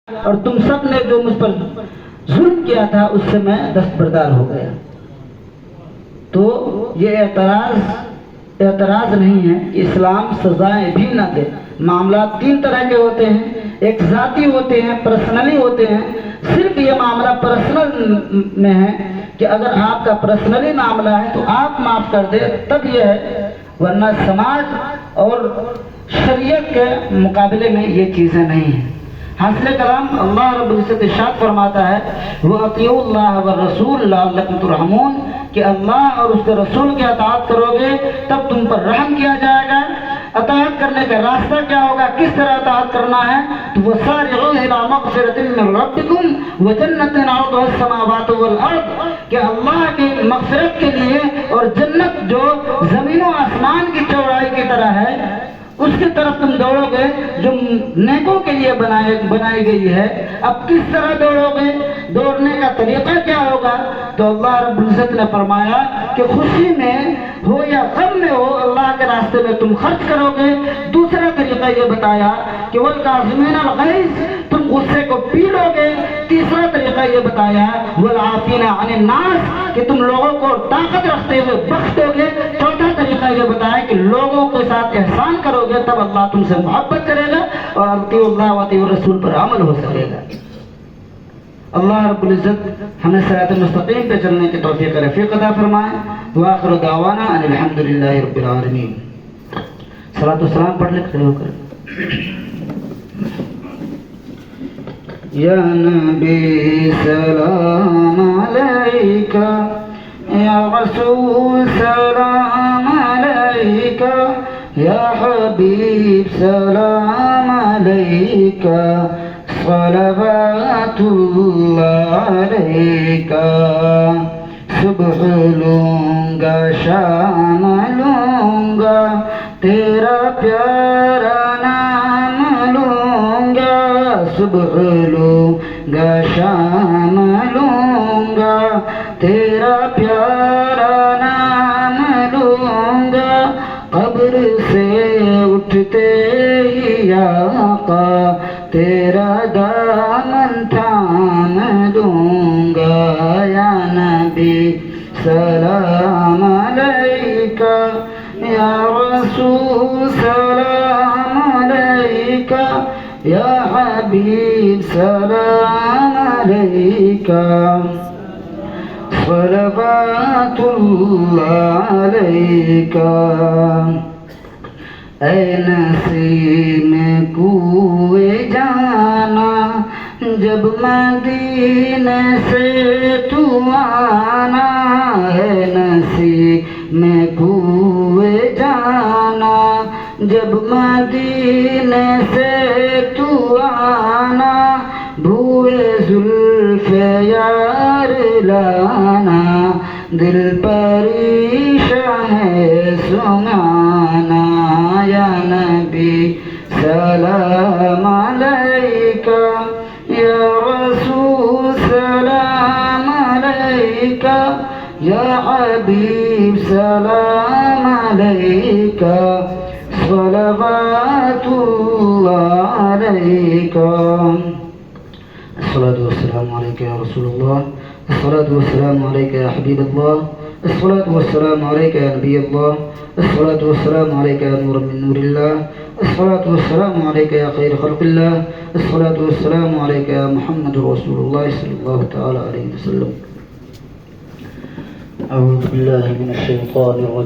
और तुम सब ने जो मुझ पर जुल्म किया था उससे मैं दस्तबरदार हो गया। तो ये एतराज नहीं है कि इस्लाम सजाएं भी न दे। मामला तीन तरह के होते हैं, एक जाती होते हैं, पर्सनली होते हैं। सिर्फ ये मामला पर्सनल में है कि अगर आपका पर्सनली मामला है तो आप माफ कर दे, तब ये है, वरना समाज और शरीयत के मुकाबले में ये चीज़ें नहीं हैं। हासिल कलाम अल्लाह रब्बुल इज्जत इरशाद फरमाता है, व अतीउल्लाह व रसूल लअल्लकुम तुरहमून, कि अल्लाह और उसके रसूल की अताअत करोगे तब तुम पर रहम किया जाएगा। अताअत करने का रास्ता क्या होगा, किस तरह अताअत करना है? तो वसारिउ इला मग़फ़िरतिन मिन रब्बिकुम व जन्नतिन अर्दुहा अस्समावातु वल अर्द, कि अल्लाह की मग़फ़िरत के लिए और जन्नत जो ज़मीन और आसमान की चौड़ाई की तरह है उसकी तरफ तुम दौड़ोगे, जो नेकों के लिए बनाई गई है। अब किस तरह दौड़ोगे, दौड़ने का तरीका क्या होगा? तो अल्लाह रब्बुल इज्जत ने फरमाया कि खुशी में हो या गम में हो, अल्लाह के रास्ते में तुम खर्च करोगे। दूसरा तरीका ये बताया कि वल काज़िमीनल गैज़, तुम गुस्से को पी लोगे। तीसरा तरीका ये बताया वल आफ़ीना अनिन नास, कि तुम लोगों को ताकत रखते हुए बख्श दोगे। चौथा तरीका ये बताया कि लोगों के साथ एहसान करोगे, तब अल्लाह तुमसे मोहब्बत करेगा और अतीउल्लाह व अतीउर रसूल पर अमल हो सकेगा। अल्लाह रब्बुल इज्जत हमें सिरात मुस्तकीम पे चलने की तौफीक रफ़ीक अता फरमाए। व आखिरु दावाना अनिल हम्दुलिल्लाहि रब्बिल आलमीन। सलात व सलाम पढ़ ले खड़े होकर। या नबी सलाम अलैका, या रसूल सलाम अलैका, या हबीब सलाम अलैका, सलवातुल्लाह अलैका। सुबह लूंगा शाम लूंगा, तेरा प्यारा नाम लूंगा। सुबह लूंगा शाम लूंगा, तेरा प्यारा नाम लूंगा। कब्र से उठते ही आका, तेरा दामन थाम लूंगा। या नबी सलाम अलैका, या रसूल सलाम अलैका, या हबीब सलाम अलैका, सलवातुल्लाह अलैका। ऐ नसीम कुए जाना, जब मदीने से तू आना। है नसीम कुए जाना, जब मदीने से तू आना। भूए जुल्फ़े यार लाना, दिल परेशान है सुनाना। या नबी सलाम अलैका, या रसूल सलाम अलैका, या हबीब सलाम अलैका, सलवातुल्लाह अलैका। अस्सलातु वस्सलामु अलैका या रसूलल्लाह, अस्सलातु वस्सलामु अलैका या हबीबल्लाह, अस्सलातु वस्सलामु अलैका या नबीयल्लाह, अस्सलातु वस्सलामु अलैका या नूरम मिन नूरिल्लाह, अस्सलातु वस्सलामु अलैका या खैर खल्क़िल्लाह, अस्सलातु वस्सलामु अलैका या मुहम्मदुर रसूलुल्लाह सल्लल्लाहु तआला अलैहि वसल्लम। अऊज़ु बिल्लाहि मिनश शैतानिर रजीम।